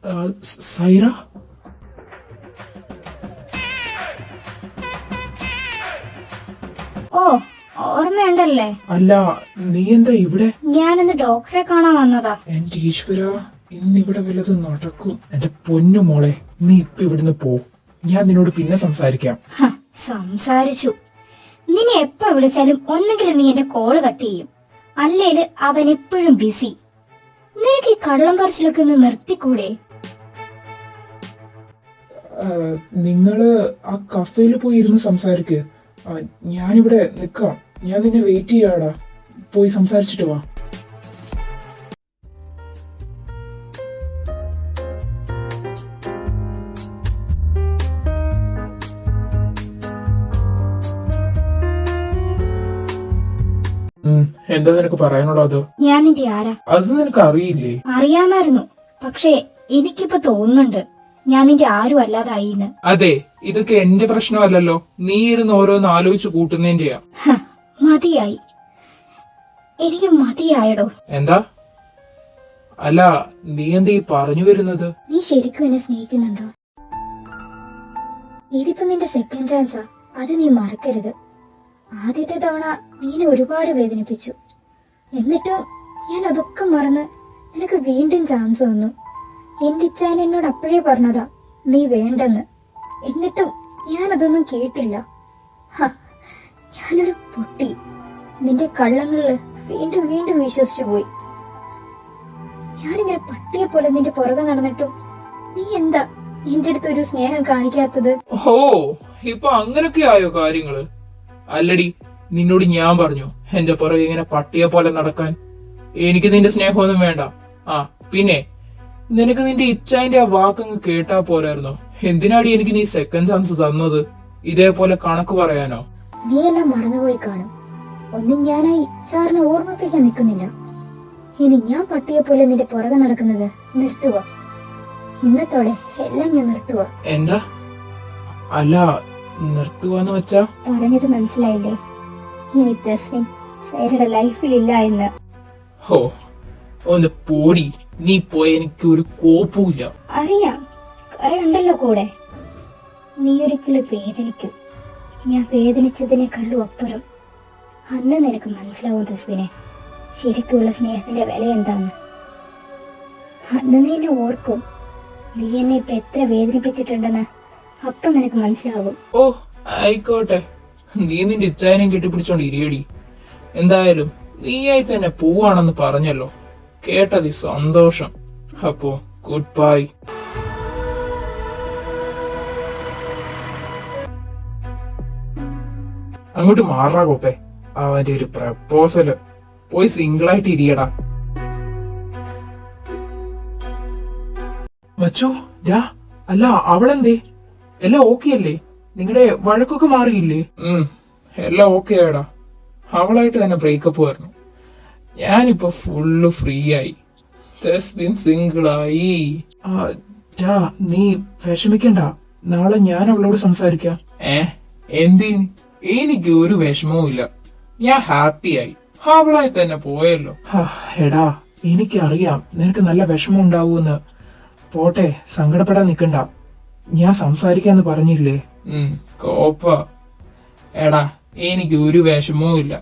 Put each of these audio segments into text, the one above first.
സൈറ, ഓ ഓർമ്മയുണ്ടല്ലേ? അല്ല നീ എന്താ ഇവിടെ? ഞാനിന്ന് ഡോക്ടറെ കാണാൻ വന്നതാ. എന്റെ ഈശ്വര, ഇന്നിവിടെ വല്ലതും നടക്കും. എന്റെ പൊന്നു മോളെ, നീ ഇപ്പൊ ഇവിടുന്ന് പോ. ഞാൻ നിന്നോട് പിന്നെ സംസാരിക്കാം. സംസാരിച്ചു. നിന്നെ എപ്പോ വിളിച്ചാലും ഒന്നെങ്കിലും നീ എന്റെ കോള് കട്ട് ചെയ്യും, അല്ലേല് അവൻ എപ്പോഴും ബിസി. നിനക്ക് ഈ കള്ളം പറച്ചിലൊക്കെ ഒന്ന് നിർത്തിക്കൂടെ? നിങ്ങള് ആ കഫേയിൽ പോയി ഇരുന്ന് സംസാരിക്ക്. ഞാനിവിടെ നിക്കാം. ഞാൻ നിന്നെ വെയിറ്റ് ചെയ്യാടാ. പോയി സംസാരിച്ചിട്ട് വാ. എന്താ നിനക്ക് പറയാനുള്ളൂ? അത് ഞാൻ നിന്റെ ആരാ? അത് നിനക്ക് അറിയില്ലേ? അറിയാമായിരുന്നു, പക്ഷേ എനിക്കിപ്പോ തോന്നുന്നുണ്ട് ഞാൻ നിന്റെ ആരും അല്ലാതായിന്ന്. അതെ, ഇതൊക്കെ എന്റെ പ്രശ്നമല്ലല്ലോ. നീ ഇരുന്ന് ഓരോന്ന് ആലോചിച്ച് കൂട്ടുന്നതിന്റെയാ. മതിയായി, എനിക്ക് മതിയായടോ. എന്താ? അല്ല, നീ എന്താ ഈ പറഞ്ഞു വരുന്നത്? നീ ശരിക്കും എന്നെ സ്നേഹിക്കുന്നുണ്ടോ? ഇതിപ്പോ നിന്റെ സെക്കൻഡ് ചാൻസാ, അത് നീ മറക്കരുത്. ആദ്യത്തെ തവണ നീനെ ഒരുപാട് വേദനിപ്പിച്ചു, എന്നിട്ടും ഞാൻ അതൊക്കെ മറന്ന് നിനക്ക് വീണ്ടും ചാൻസ് തന്നു. എന്റെ ഇച്ചാൻ എന്നോട് അപ്പോഴേ പറഞ്ഞതാ നീ വേണ്ടെന്ന്, എന്നിട്ടും ഞാൻ അതൊന്നും കേട്ടില്ല. ഞാനൊരു പൊട്ടി. നിന്റെ കള്ളങ്ങളില് വീണ്ടും വീണ്ടും വിശ്വസിച്ചു പോയി. ഞാനിങ്ങനെ പട്ടിയെ പോലെ നിന്റെ പുറകെ നടന്നിട്ടും നീ എന്താ എന്റെ അടുത്ത് ഒരു സ്നേഹം കാണിക്കാത്തത്? ഓ, ഇപ്പൊ അങ്ങനൊക്കെ ആയോ കാര്യങ്ങള്? അല്ലടി, നിന്നോട് ഞാൻ പറഞ്ഞു എന്റെ പുറകെ ഇങ്ങനെ പട്ടിയെ പോലെ നടക്കാൻ. എനിക്ക് നിന്റെ സ്നേഹമൊന്നും വേണ്ട. പിന്നെ നിനക്ക് നിന്റെ ഇച്ഛാന്റെ ആ വാക്കങ്ങ് കേട്ടാ പോരായിരുന്നോ? എന്തിനാടി എനിക്ക് നീ സെക്കൻഡ് ചാൻസ് തന്നത്? ഇതേപോലെ കണക്ക് പറയാനോ? നീ എല്ലാം മറന്നുപോയി കാണും. ഒന്നും ഞാനായി സാറിനെ ഓർമ്മിപ്പിക്കാൻ നിൽക്കുന്നില്ല. ഇനി ഞാൻ പട്ടിയെ പോലെ നിന്റെ പുറകെ നടക്കുന്നത് നിർത്തുക. ഇന്നത്തോടെ എല്ലാം ഞാൻ നിർത്തുക. എന്താ? അല്ല, നിർത്തുവാന്ന് വെച്ചാ? പറഞ്ഞത് മനസ്സിലായില്ലേ? ഇനി തസ്മിൻ സൈറയുടെ ലൈഫിലില്ല എന്ന്. ഹോ, ഒന്ന് പോടി. നീ പോയ എനിക്ക് ഒരു കോപ്പുമില്ല. അറിയാം, കരയുണ്ടല്ലോ കൂടെ. നീ ഒരിക്കലും വേദനിക്കും. ഞാൻ വേദനിച്ചതിനേക്കാളും അപ്പുറം. അന്ന് നിനക്ക് മനസ്സിലാവും തസ്മിനെ, ശരിക്കുള്ള സ്നേഹത്തിന്റെ വില എന്താന്ന്. അന്ന് നീ എന്നെ ഓർക്കും. നീ എന്നെ ഇപ്പൊ എത്ര വേദനിപ്പിച്ചിട്ടുണ്ടെന്ന് അപ്പൊ നിനക്ക് മനസ്സിലാവും. ഓ ആയിക്കോട്ടെ, നീ നിന്റെ ഇച്ഛായനം കെട്ടിപ്പിടിച്ചോണ്ട് ഇരിയടി. എന്തായാലും നീയായി തന്നെ പോവാണെന്ന് പറഞ്ഞല്ലോ, കേട്ടതി സന്തോഷം. അപ്പോ ഗുഡ് ബൈ. അങ്ങോട്ട് മാറാ കോപ്പേ. അവന്റെ ഒരു പ്രപ്പോസല്. പോയി സിംഗിളായിട്ട് ഇരിയടാ. മച്ചോ, അല്ല അവളെന്തേ? എല്ലാം ഓക്കെ അല്ലേ? നിങ്ങളുടെ വഴക്കൊക്കെ മാറിയില്ലേ? എല്ലാം ഓക്കെ ആയടാ. അവളായിട്ട് തന്നെ ബ്രേക്കപ്പ് വരുന്നു. ഞാനിപ്പോ ഫുള്ള് ഫ്രീ ആയി. സിംഗിളായി. നീ വിഷമിക്കണ്ട, നാളെ ഞാൻ അവളോട് സംസാരിക്കാം. എന്തിന്? എനിക്ക് ഒരു വിഷമവും ഇല്ല. ഞാൻ ഹാപ്പിയായി. അവളായി തന്നെ പോയല്ലോ. എടാ, എനിക്കറിയാം നിനക്ക് നല്ല വിഷമം ഉണ്ടാവൂന്ന്. പോട്ടെ, സങ്കടപ്പെടാൻ നിക്കണ്ട. ഞാൻ സംസാരിക്കാന്ന് പറഞ്ഞില്ലേ? കോപ്പ. എടാ, എനിക്ക് ഒരു വിഷമവും ഇല്ല,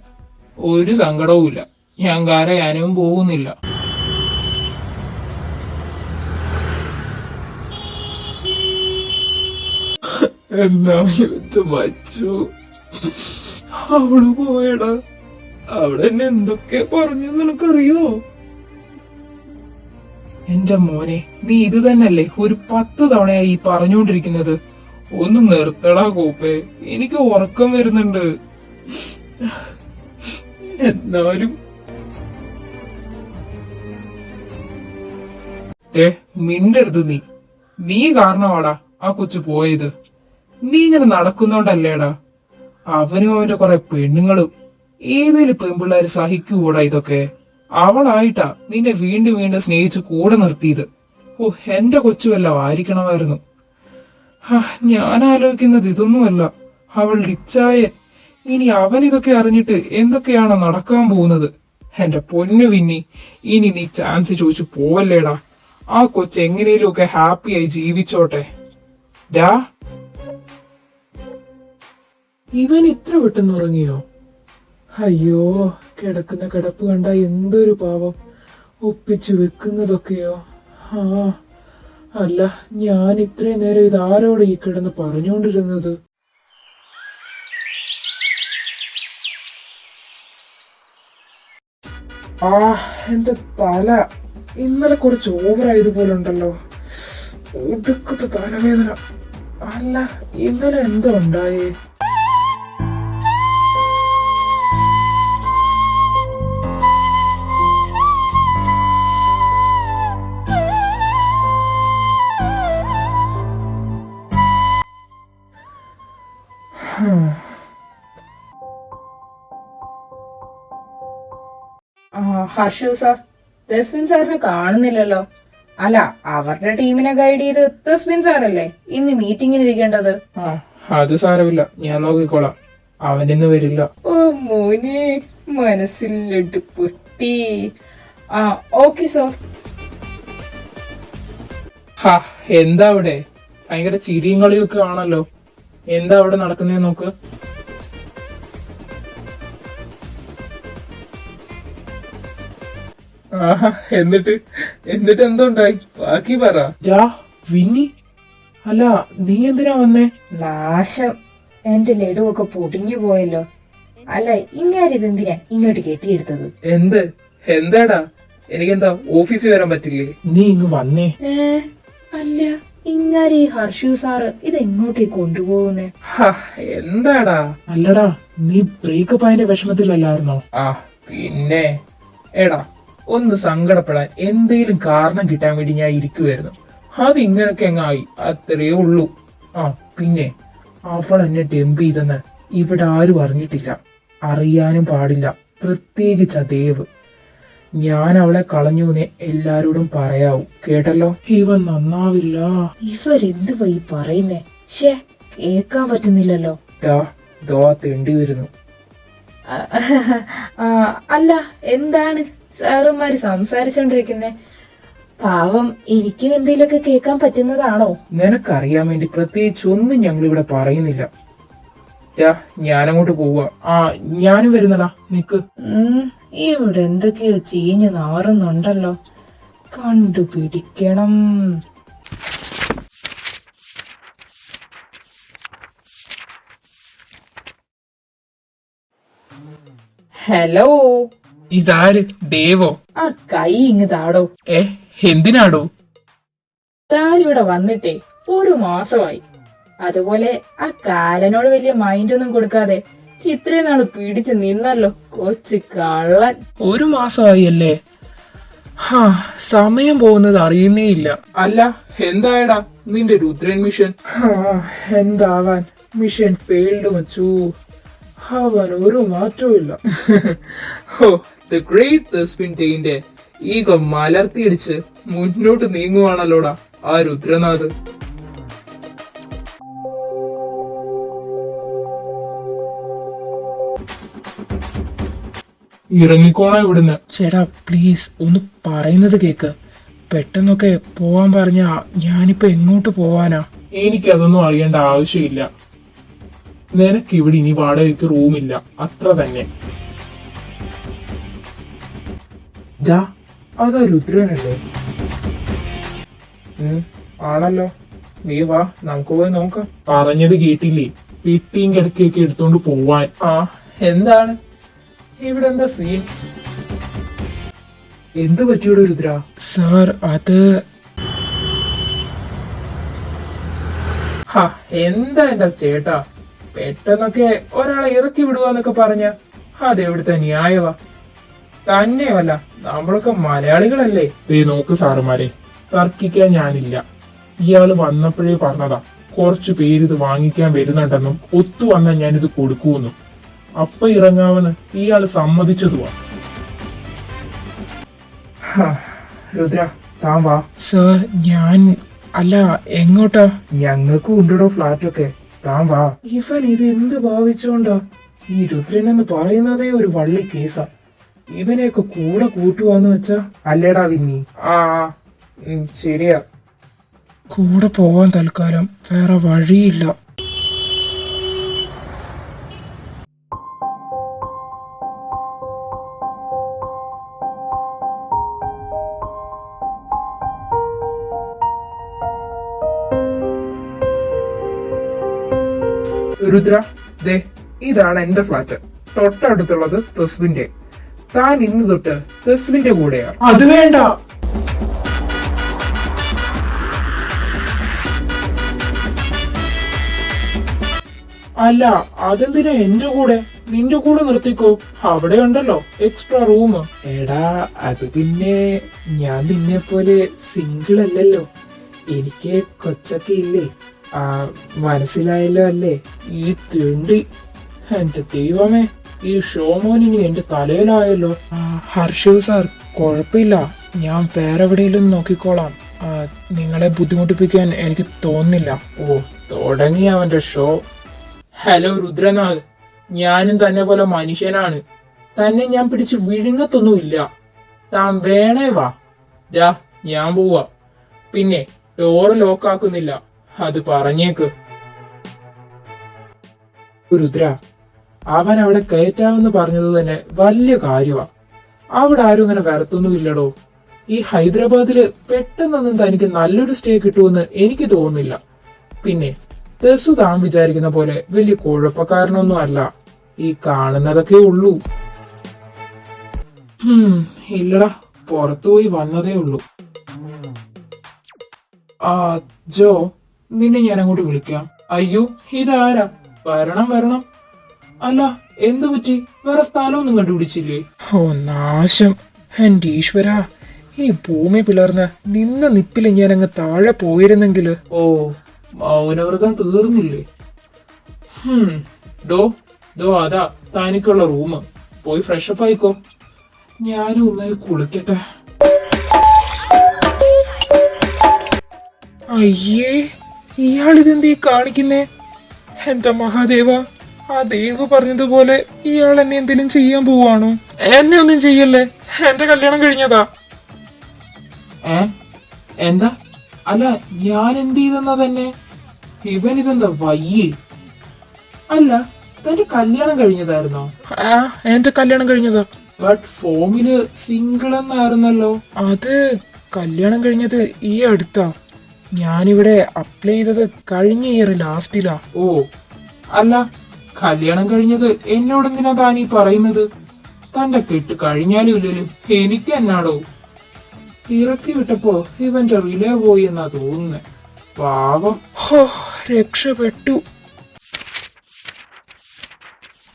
ഒരു സങ്കടവും ഇല്ല. ഞാൻ കരയാനും പോകുന്നില്ല. എന്നാ മച്ചു, അവള് പോയടാ. അവിടെ എന്നെ എന്തൊക്കെ പറഞ്ഞു നിനക്കറിയോ? എന്റെ മോനെ, നീ ഇത് തന്നെയല്ലേ ഒരു 10 തവണയായി പറഞ്ഞുകൊണ്ടിരിക്കുന്നത്? ഒന്ന് നിർത്തടാ കോപ്പേ, എനിക്ക് ഉറക്കം വരുന്നുണ്ട്. എന്നാലും മിണ്ടരുത്. നീ കാരണമാടാ ആ കൊച്ചു പോയത്. നീ ഇങ്ങനെ നടക്കുന്നോണ്ടല്ലേടാ. അവനും അവന്റെ കുറെ പെണ്ണുങ്ങളും. ഏതേലും പെൺപിള്ളേര് സഹിക്കൂടാ ഇതൊക്കെ? അവളായിട്ടാ നിന്നെ വീണ്ടും വീണ്ടും സ്നേഹിച്ച് കൂടെ നിർത്തിയത്. ഓ, എന്റെ കൊച്ചുവല്ല ആയിരിക്കണമായിരുന്നു. ഞാൻ ആലോചിക്കുന്നത് ഇതൊന്നുമല്ല, അവളുടെ ഇച്ഛായൻ. ഇനി അവൻ ഇതൊക്കെ അറിഞ്ഞിട്ട് എന്തൊക്കെയാണോ നടക്കാൻ പോകുന്നത്? എന്റെ പൊന്നു വിന്നി, ഇനി നീ ചാൻസ് ചോദിച്ചു പോവല്ലേടാ. ആ കൊച്ചെങ്ങനെയും ഒക്കെ ഹാപ്പിയായി ജീവിച്ചോട്ടെ. ഡാ, ഇവൻ ഇത്ര പെട്ടെന്ന് ഉറങ്ങിയോ? അയ്യോ, കിടക്കുന്ന കിടപ്പ് കണ്ട എന്തൊരു പാവം. ഒപ്പിച്ചു വെക്കുന്നതൊക്കെയോ. ആ അല്ല, ഞാൻ ഇത്രയും നേരം ഇതാരോട് ഈ കിടന്ന് പറഞ്ഞുകൊണ്ടിരുന്നത്? ആ, എന്റെ തല ഇന്നലെ കുറച്ച് ഓവറായതുപോലെ ഉണ്ടല്ലോ. ഒടുക്കത്തെ തലവേദന. അല്ല, ഇന്നലെ എന്താ ഉണ്ടായേ? ഹർഷു സാർ, തസ്മിൻ സാറിനെ കാണുന്നില്ലല്ലോ. അല്ല, അവരുടെ ടീമിനെ ഗൈഡ് ചെയ്ത് തസ്മിൻ സാറല്ലേ ഇന്ന് മീറ്റിംഗിന് ഇരിക്കേണ്ടത്. ആ, അത് സാരമില്ല, ഞാൻ നോക്കിക്കോളാം. അവനിന്ന് വരില്ല. ഓ മോനെ, മനസ്സിലിട്ട് പൊട്ടി. ആ, ഓക്കെ സാർ. ഹാ, എന്താ അവിടെ? ഭയങ്കര ചിരിയും കളിയും ഒക്കെ ആണല്ലോ. എന്താ അവിടെ നടക്കുന്നേ നോക്ക്. ആഹാ, എന്നിട്ട് എന്തുണ്ടായി? ബാക്കി പറ. വിന്നി, അല്ല നീ എന്തിനാ വന്നേ? നാശം, എന്റെ ലഡുവൊക്കെ പൊടിഞ്ഞു പോയല്ലോ. അല്ല, ഇങ്ങാരിതെന്തിനാ ഇങ്ങോട്ട് കെട്ടിയെടുത്തത്? എന്താടാ? എനിക്കെന്താ ഓഫീസിൽ വരാൻ പറ്റില്ലേ? നീ ഇങ്ങ് വന്നേ. അല്ല, ഇങ്ങാരി ഈ ഹർഷു സാറ് ഇതെങ്ങോട്ടേ കൊണ്ടുപോകുന്നേ? എന്താടാ? അല്ലടാ, നീ ബ്രേക്കപ്പ് ആയതിന്റെ വിഷമത്തിലല്ലായിരുന്നോ? ആ പിന്നെ, എടാ ഒന്ന് സങ്കടപ്പെടാൻ എന്തേലും കാരണം കിട്ടാൻ വേണ്ടി ഞാൻ ഇരിക്കുവായിരുന്നു. അത് ഇങ്ങനൊക്കെ അങ്ങായി, അത്രയേ ഉള്ളൂ. ആ പിന്നെ, അവൾ എന്നെ ടെമ്പ് ചെയ്തെന്ന് ഇവിടെ ആരും അറിഞ്ഞിട്ടില്ല, അറിയാനും പാടില്ല, പ്രത്യേകിച്ച് ദേവ്. ഞാൻ അവളെ കളഞ്ഞൂന്നേ എല്ലാരോടും പറയാവൂ, കേട്ടല്ലോ? ഇവൻ നന്നാവില്ല. ഇവരെന്തുവാ ഈ പറയുന്നേ? ഷേ, കേക്കാൻ പറ്റുന്നില്ലല്ലോ. ദോ തെണ്ടി വരുന്നു. അല്ല, എന്താണ് സാറുമാര് സംസാരിച്ചോണ്ടിരിക്കുന്നേ? പാവം, എനിക്കും എന്തെങ്കിലുമൊക്കെ കേൾക്കാൻ പറ്റുന്നതാണോ? നിനക്കറിയാൻ വേണ്ടി പ്രത്യേകിച്ച് ഒന്നും ഞങ്ങൾ ഇവിടെ പറയുന്നില്ല. ഞാനങ്ങോട്ട് പോവാ. ആ, ഞാനും വരുന്നടാ, നിക്ക്. ഇവിടെ എന്തൊക്കെയോ ചീഞ്ഞ് നാറുന്നുണ്ടല്ലോ, കണ്ടുപിടിക്കണം. ഹലോ, ഇതാര്? ദേവോ? ആ കൈ ഇങ്ങ് താടോ. എന്തിനാടോ? താനിവിടെ വന്നിട്ടേ 1 മാസമായി. അതുപോലെ ആ കാലനോട് വലിയ മൈൻഡ് ഒന്നും കൊടുക്കാതെ ഇത്രയും നാള് പിടിച്ചു നിന്നല്ലോ, കൊച്ചു കള്ളൻ. 1 മാസമായി അല്ലേ? സമയം പോകുന്നത് അറിയുന്നേ ഇല്ല. അല്ല, എന്തായടാ നിന്റെ രുദ്രൻ മിഷൻ? എന്താവാൻ, മിഷൻ ഫെയിൽഡ് വച്ചു. അവൻ ഒരു മാറ്റവും ഇല്ല. ദ ഗ്രേറ്റ് തസ്മിന്റെ ഈഗോ മലർത്തിയടിച്ച് മുന്നോട്ട് നീങ്ങുവാണല്ലോടാ ആ രുദ്രനാഥ്. ഇറങ്ങിക്കോണ ഇവിടുന്ന്. ചേട്ടാ പ്ലീസ്, ഒന്ന് പറയുന്നത് കേക്ക്. പെട്ടെന്നൊക്കെ പോവാൻ പറഞ്ഞ ഞാനിപ്പോ എങ്ങോട്ട് പോവാനാ? എനിക്കതൊന്നും അറിയേണ്ട ആവശ്യമില്ല. നിനക്ക് ഇവിടെ ഇനി വാടകയ്ക്ക് റൂമില്ല, അത്ര തന്നെ. അതാ രുദ്രനല്ലേ? ആണല്ലോ. നീ വാ, നമുക്ക് പോയി നോക്കാം. പറഞ്ഞത് കേട്ടില്ലേ, പെട്ടിയും കിടക്കൊക്കെ എടുത്തോണ്ട് പോവാൻ. ആ, എന്താണ് ഇവിടെ? എന്താ സീൻ? എന്ത് പറ്റിയോട് രുദ്ര? സാർ, അത് എന്താ എന്റെ ചേട്ടാ, പെട്ടെന്നൊക്കെ ഒരാളെ ഇറക്കി വിടുവാന്നൊക്കെ പറഞ്ഞ അതെവിടുത്തെ ന്യായവാ? തന്നെയല്ല, നമ്മളൊക്കെ മലയാളികളല്ലേ? നോക്ക് സാറുമാരെ, തർക്കിക്കാൻ ഞാനില്ല. ഇയാള് വന്നപ്പോഴേ പറഞ്ഞതാ കുറച്ചു പേര് ഇത് വാങ്ങിക്കാൻ വരുന്നുണ്ടെന്നും ഒത്തു വന്നാൽ ഞാനിത് കൊടുക്കൂന്നും. അപ്പൊ ഇറങ്ങാമെന്ന് ഇയാള് സമ്മതിച്ചതുവാ. രുദ്ര, താൻ വാ. സാർ, ഞാൻ അല്ല, എങ്ങോട്ടാ? ഞങ്ങൾക്കും ഉണ്ടോ ഫ്ലാറ്റൊക്കെ, താൻ വാ. ഇവൻ ഇത് എന്ത് ഭാവിച്ചോണ്ടാ? ഈ രുദ്രൻ എന്ന് പറയുന്നതേ ഒരു വള്ളി കേസാ. ഇവനെയൊക്കെ കൂടെ കൂട്ടുവാന്ന് വെച്ചാ? അല്ലേടാ വിന്നി? ആ, ശരിയാ. കൂടെ പോവാൻ തൽക്കാലം വേറെ വഴിയില്ല. രുദ്ര, ദേ ഇതാണ് എന്റെ ഫ്ലാറ്റ്. തൊട്ടടുത്തുള്ളത് തെസ്വിന്റെ. താൻ ഇന്ന് തൊട്ട് തെസ്വിന്റെ കൂടെയാ. അത് വേണ്ട. അല്ല, അതെന്തിനാ എന്റെ കൂടെ? നിന്റെ കൂടെ നിർത്തിക്കോ, അവിടെ ഉണ്ടല്ലോ എക്സ്ട്രാ റൂം. എടാ, അത് പിന്നെ ഞാൻ നിന്നെ പോലെ സിംഗിൾ അല്ലല്ലോ. എനിക്ക് കൊച്ചൊക്കെ ഇല്ലേ? മനസ്സിലായല്ലോ അല്ലേ? ഈ തിണ്ടി, എന്റെ ദൈവമേ, ഈ ഷോമോനിനി എന്റെ തലയിലായല്ലോ. ഹർഷു സാർ, കുഴപ്പമില്ല, ഞാൻ വേറെ എവിടെയെങ്കിലും നോക്കിക്കോളാം. നിങ്ങളെ ബുദ്ധിമുട്ടിപ്പിക്കാൻ എനിക്ക് തോന്നുന്നില്ല. ഓ, തുടങ്ങി അവന്റെ ഷോ. ഹലോ രുദ്രനാഥ്, ഞാനും തന്നെ പോലെ മനുഷ്യനാണ്. തന്നെ ഞാൻ പിടിച്ച് വിഴുങ്ങത്തൊന്നുമില്ല. താൻ വേണേ വാ. ഞാൻ പോവാ. പിന്നെ ഡോറ് ലോക്കാക്കുന്നില്ല, അത് പറഞ്ഞേക്ക്. രുദ്ര, അവൻ അവിടെ കയറ്റാമെന്ന് പറഞ്ഞത് തന്നെ വലിയ കാര്യമാ. അവിടെ ആരും ഇങ്ങനെ വരത്തൊന്നുമില്ലടോ. ഈ ഹൈദരാബാദില് പെട്ടെന്നൊന്നും തനിക്ക് നല്ലൊരു സ്റ്റേ കിട്ടുമെന്ന് എനിക്ക് തോന്നുന്നില്ല. പിന്നെ തെസു താൻ വിചാരിക്കുന്ന പോലെ വലിയ കുഴപ്പക്കാരനൊന്നും അല്ല. ഈ കാണുന്നതൊക്കെ ഉള്ളൂ. ഇല്ലടാ, പുറത്തുപോയി വന്നതേ ഉള്ളൂ. ജോ, നിന്നെ ഞാൻ അങ്ങോട്ട് വിളിക്കാം. അയ്യോ, ഇതാരാ? വരണം വരണം. അല്ല, എന്തു പറ്റി? വേറെ സ്ഥലമൊന്നും കണ്ടുപിടിച്ചില്ലേ? ഓ നാശം, എന്റെ ഈശ്വര, ഈ ഭൂമി പിളർന്ന് നിന്ന നിപ്പില് ഞാൻ അങ്ങ് താഴെ പോയിരുന്നെങ്കില്. ഓ, മൗനവ്രതം തീർന്നില്ലേ? ഡോ അതാ തനിക്കുള്ള റൂം. പോയി ഫ്രഷപ്പ് ആയിക്കോ. ഞാനും ഒന്നായി കുളിക്കട്ടെ. അയ്യേ, ഇയാളിതെന്തീ കാണിക്കുന്നേ? എന്റെ മഹാദേവ, ആ ദേവ് പറഞ്ഞതുപോലെ ഇയാൾ എന്നെ എന്തെങ്കിലും ചെയ്യാൻ പോവാണോ? എന്നെ ഒന്നും ചെയ്യല്ലേ, എന്റെ കല്യാണം കഴിഞ്ഞതാ. എന്താ? അല്ല, ഞാൻ എന്ത് ചെയ്തെന്നാ തന്നെ? ഇവൻ ഇതെന്താ വയ്യേ? അല്ല, തന്റെ കല്യാണം കഴിഞ്ഞതായിരുന്നോ? എന്റെ കല്യാണം കഴിഞ്ഞതാ. ബട്ട് ഫോമില് സിംഗിൾ എന്നായിരുന്നല്ലോ. അത് കല്യാണം കഴിഞ്ഞത് ഈ അടുത്താ. ഞാനിവിടെ അപ്ലൈ ചെയ്തത് കഴിഞ്ഞ ഇയർ ലാസ്റ്റിലാ. ഓ, അല്ല, കല്യാണം കഴിഞ്ഞത് എന്നോടെന്തിനാ താനീ പറയുന്നത്? തന്റെ കെട്ട് കഴിഞ്ഞാലും ഇല്ലല്ലോ, എനിക്ക് എന്നാടോ? ഇറക്കി വിട്ടപ്പോ ഇവന്റെ റിലേ പോയി എന്നാ തോന്നുന്നേ. പാവം. ഹോ, രക്ഷപ്പെട്ടു.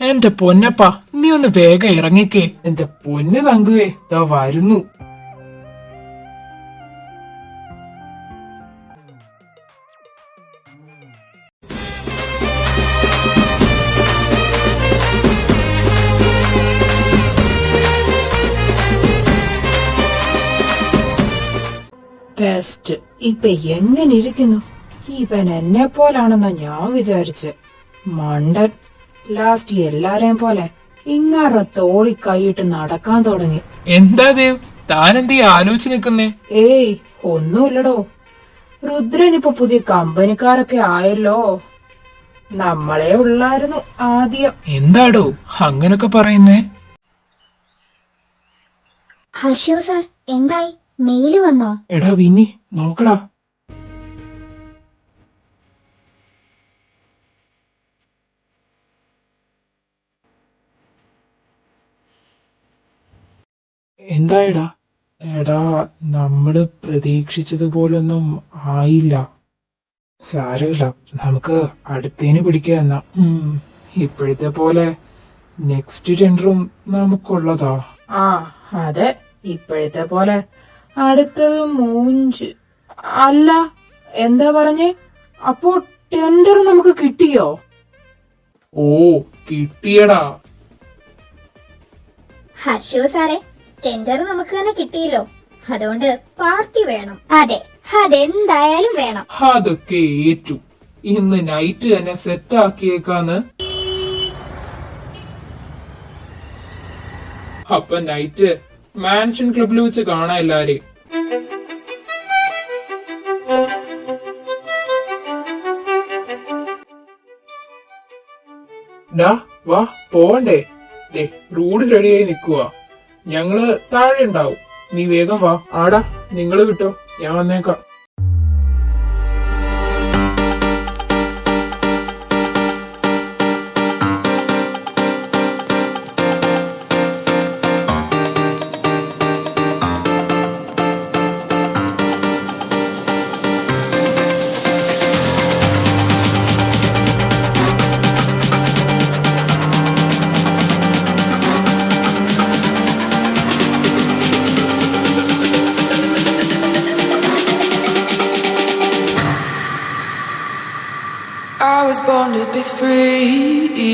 എന്റെ പൊന്നപ്പ, നീ ഒന്ന് വേഗം ഇറങ്ങിക്കേ. എന്റെ പൊന്ന് തങ്കുവേ, ദാ വരുന്നു. ബെസ്റ്റ്. ഇപ്പൊ എങ്ങനെ ഇരിക്കുന്നു? ഇവൻ എന്നെ പോലാണെന്നാ ഞാൻ വിചാരിച്ച്. മണ്ടൻ. ലാസ്റ്റ് എല്ലാരെയും പോലെ ഇങ്ങാറ തോളി കൈയിട്ട് നടക്കാൻ തുടങ്ങി. എന്താ ദേവ്, താനെന്തീ ആലോചിച്ച് നിക്കുന്നേ? ഏയ്, ഒന്നുമില്ലടോ. രുദ്രനിപ്പോ പുതിയ കമ്പനിക്കാരൊക്കെ ആയല്ലോ. നമ്മളെ ഉള്ളായിരുന്നു ആദ്യം. എന്താടോ അങ്ങനൊക്കെ പറയുന്നേ? ഹർഷു സാർ, എന്തായി? മെയില് വന്നോ? എടാ വിനി, നോക്കടാ. എന്തായടാ? എടാ, നമ്മള് പ്രതീക്ഷിച്ചതുപോലൊന്നും ആയില്ല. സാരമില്ല, നമുക്ക് അടുത്തേന് പിടിക്കുക എന്നാ. ഇപ്പോഴത്തെ പോലെ നെക്സ്റ്റ് ടെൻഡറും നമുക്കുള്ളതാ. അതെ, ഇപ്പോഴത്തെ പോലെ അടുത്തത് മൂഞ്ച്. അല്ല, എന്താ പറഞ്ഞേ? അപ്പോ ടെൻഡർ നമുക്ക് കിട്ടിയോ? ഓ, കിട്ടിയടാ. ഹർഷു സാറേ, ടെൻഡർ നമുക്ക് തന്നെ കിട്ടിയല്ലോ. അതുകൊണ്ട് പാർട്ടി വേണം. അതെ, അതെന്തായാലും വേണം. അതൊക്കെ ഏറ്റു. ഇന്ന് നൈറ്റ് തന്നെ സെറ്റ് ആക്കിയേക്കാന്ന്. അപ്പൊ നൈറ്റ് മാൻഷൻ ക്ലബിൽ വെച്ച് കാണാം എല്ലാരെയും. ഡാ വാ പോവണ്ടേ? ദേ റോഡ് റെഡിയായി നിക്കുക. ഞങ്ങള് താഴെ ഉണ്ടാവും. നീ വേഗം വാ. ആടാ നിങ്ങള് വിട്ടോ, ഞാൻ വന്നേക്കാം. I was born to be free.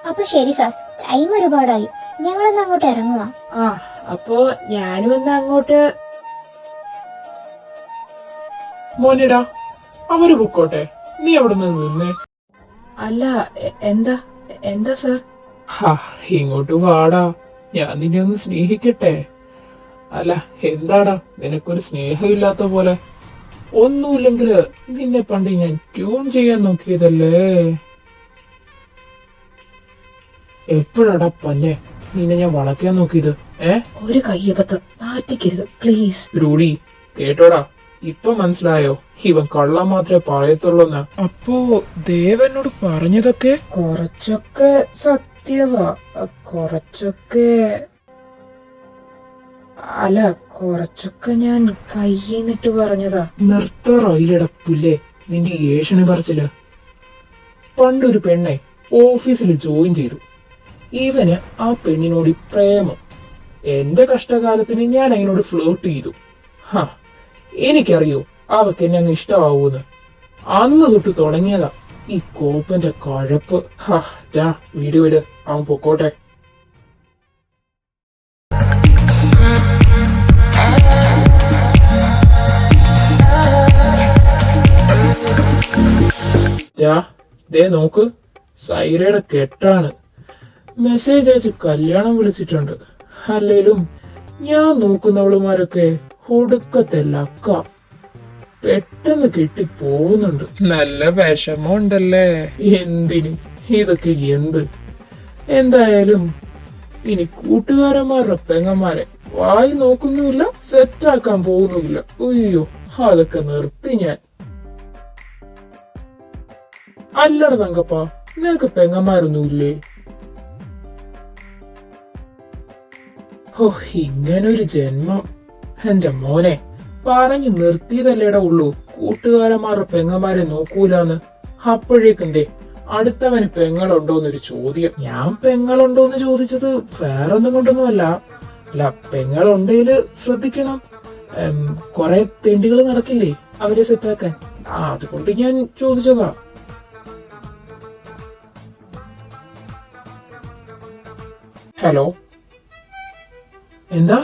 അപ്പൊ ശരി സാർ, ടൈം ഒരുപാടായി. ഞങ്ങളൊന്ന് അങ്ങോട്ട് ഇറങ്ങുക. ആ അപ്പോ ഞാനും എന്നാ അങ്ങോട്ട്. മോനിടാ അവര് പൊക്കോട്ടെ, നീ അവിടെ നിന്ന് നിന്നേ. അല്ല എന്താ എന്താ സർ? ഹാ ഇങ്ങോട്ട് വാടാ, ഞാൻ നിന്നെ ഒന്ന് സ്നേഹിക്കട്ടെ. അല്ല എന്താടാ നിനക്കൊരു സ്നേഹമില്ലാത്ത പോലെ? ഒന്നുമില്ലെങ്കില് നിന്നെ പണ്ട് ഞാൻ ട്യൂൺ ചെയ്യാൻ നോക്കിയതല്ലേ. എപ്പോഴാടാ പന്നെ നിന്നെ ഞാൻ വളയ്ക്കാൻ നോക്കിയത്? ഒരു കയ്യബദ്ധം, നാറ്റിക്കരുത് പ്ലീസ്. രൂഢി കേട്ടോടാ, ഇപ്പൊ മനസ്സിലായോ ഇവൻ കള്ളം മാത്രമേ പറയത്തുള്ളൂന്ന്? അപ്പോ ദേവനോട് പറഞ്ഞതൊക്കെ കുറച്ചൊക്കെ സത്യവാ, കുറച്ചൊക്കെ അല്ല, കുറച്ചൊക്കെ ഞാൻ കയ്യിന്നിട്ട് പറഞ്ഞതാ. നിർത്തറയിലട പുല്ലേ നിന്റെ ഏഷണി പറച്ചില്. പണ്ടൊരു പെണ്ണെ ഓഫീസിൽ ജോയിൻ ചെയ്തു. ഇവന് ആ പെണ്ണിനോട് പ്രേമം. എന്റെ കഷ്ടകാലത്തിന് ഞാൻ അതിനോട് ഫ്ലോട്ട് ചെയ്തു. ഹാ എനിക്കറിയോ അവക്ക് എന്നെ അങ്ങ് ഇഷ്ടമാവൂന്ന്. അന്ന് തൊട്ട് തുടങ്ങിയതാ ഈ കോപ്പന്റെ കഴപ്പ്. ഹാ വീട് വിട്, അവൻ പൊക്കോട്ടെ. ദേ നോക്ക്, സൈറയുടെ കെട്ടാണ്. മെസ്സേജ് അയച്ച് കല്യാണം വിളിച്ചിട്ടുണ്ട്. അല്ലേലും ഞാൻ നോക്കുന്നവളുമാരൊക്കെ ഒടുക്കത്തെ ലക്ക. പെട്ടെന്ന് കെട്ടി പോകുന്നുണ്ട്. നല്ല വിഷമമുണ്ടല്ലേ? എന്തിന് ഇതൊക്കെ എന്ത്? എന്തായാലും ഇനി കൂട്ടുകാരന്മാരുടെ പെങ്ങന്മാരെ വായി നോക്കുന്നുമില്ല, സെറ്റാക്കാൻ പോകുന്നുമില്ല. അയ്യോ അതൊക്കെ നിർത്തി ഞാൻ. അല്ലട തങ്കപ്പ, നിനക്ക് പെങ്ങന്മാരൊന്നുമില്ലേ? ഓ ഇങ്ങനൊരു ജന്മം. എന്റെ മോനെ പറഞ്ഞു നിർത്തിയതല്ലേടാ ഉള്ളൂ കൂട്ടുകാരന്മാരുടെ പെങ്ങന്മാരെ നോക്കൂലെന്ന്. അപ്പോഴേക്കെന്തേ അടുത്തവന് പെങ്ങളുണ്ടോന്നൊരു ചോദ്യം. ഞാൻ പെങ്ങളുണ്ടോന്ന് ചോദിച്ചത് വേറൊന്നും കൊണ്ടൊന്നുമല്ല. അല്ല പെങ്ങളുണ്ടേല് ശ്രദ്ധിക്കണം. കൊറേ തെണ്ടികൾ നടക്കില്ലേ അവരെ സെറ്റാക്കാൻ, അതുകൊണ്ട് ഞാൻ ചോദിച്ചതാ. ഹലോ എന്താ?